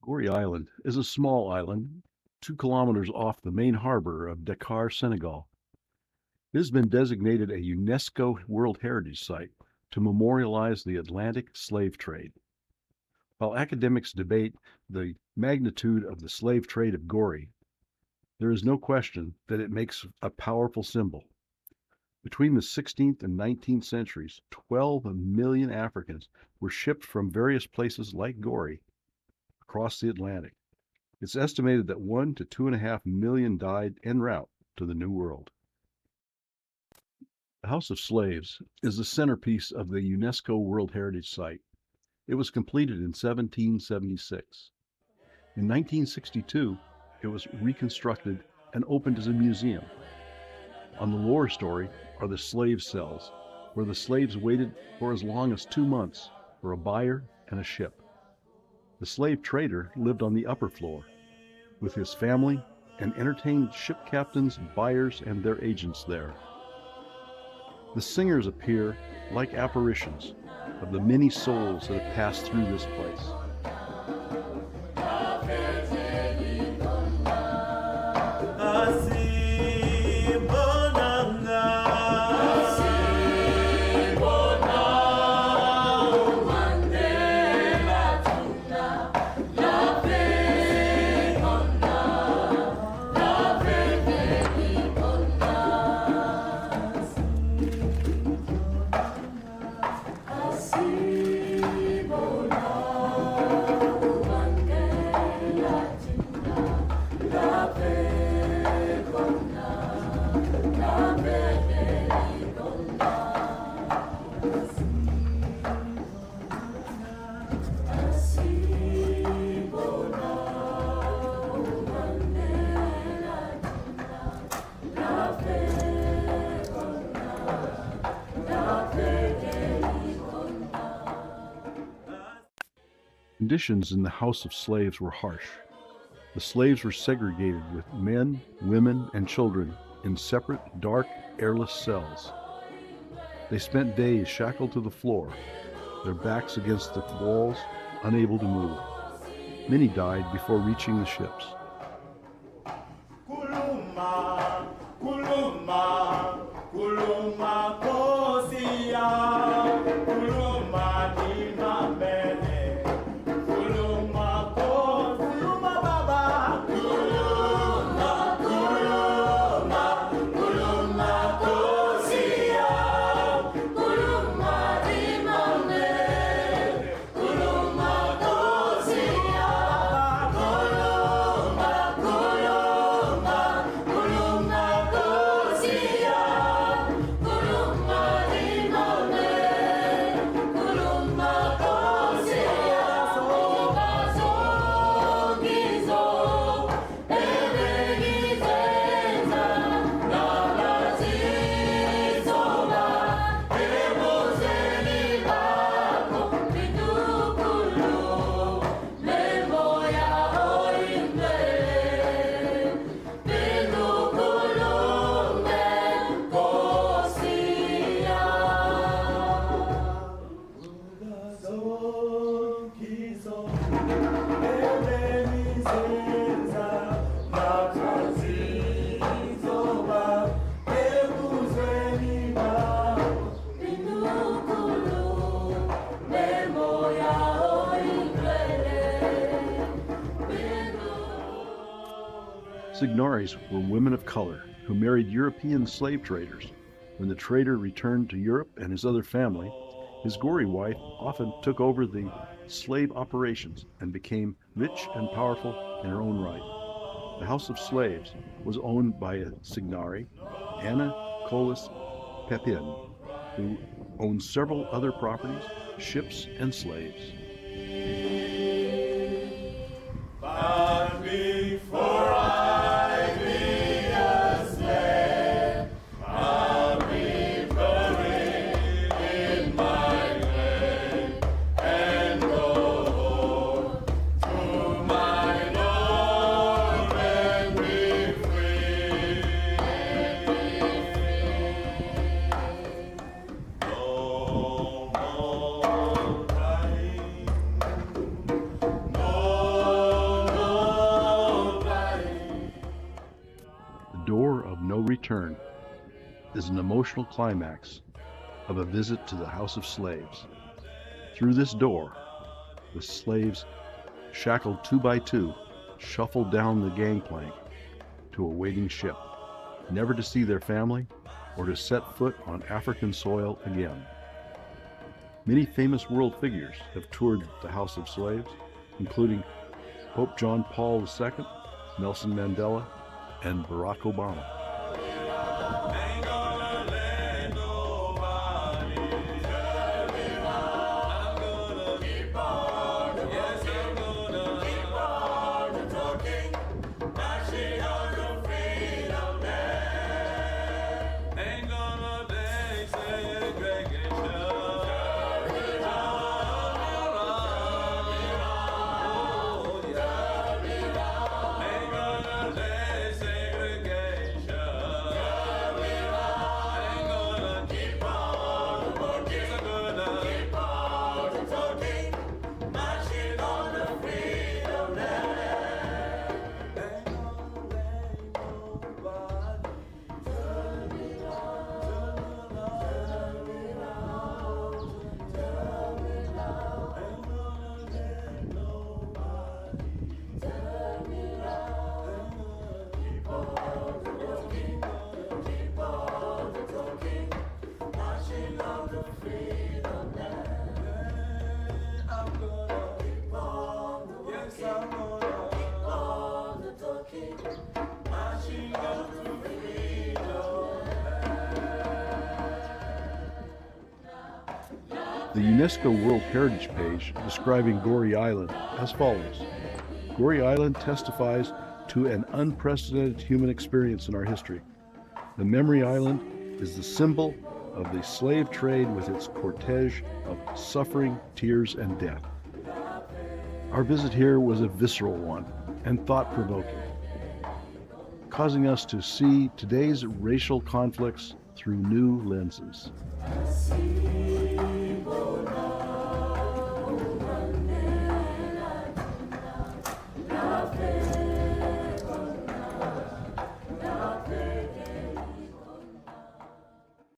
Gorée Island is a small island 2 kilometers off the main harbor of Dakar, Senegal. It has been designated a UNESCO World Heritage Site to memorialize the Atlantic slave trade. While academics debate the magnitude of the slave trade of Gorée, there is no question that it makes a powerful symbol. Between the 16th and 19th centuries, 12 million Africans were shipped from various places like Gorée across the Atlantic. It's estimated that 1 to 2.5 million died en route to the New World. The House of Slaves is the centerpiece of the UNESCO World Heritage Site. It was completed in 1776. In 1962, it was reconstructed and opened as a museum. On the lower story are the slave cells, where the slaves waited for as long as 2 months for a buyer and a ship. The slave trader lived on the upper floor with his family and entertained ship captains, buyers, and their agents there. The singers appear like apparitions of the many souls that have passed through this place. Conditions in the House of Slaves were harsh. The slaves were segregated with men, women, and children in separate, dark, airless cells. They spent days shackled to the floor, their backs against the walls, unable to move. Many died before reaching the ships. Signaries were women of color who married European slave traders. When the trader returned to Europe and his other family, his Gorée wife often took over the slave operations and became rich and powerful in her own right. The House of Slaves was owned by a signary, Anna Colas Pepin, who owned several other properties, ships, and slaves. turn is an emotional climax of a visit to the House of Slaves. Through this door, the slaves, shackled 2 by 2, shuffle down the gangplank to a waiting ship, never to see their family or to set foot on African soil again. Many famous world figures have toured the House of Slaves, including Pope John Paul II, Nelson Mandela, and Barack Obama. The UNESCO World Heritage page describing Gorée Island as follows. Gorée Island testifies to an unprecedented human experience in our history. The Memory Island is the symbol of the slave trade with its cortege of suffering, tears, and death. Our visit here was a visceral one and thought-provoking, causing us to see today's racial conflicts through new lenses.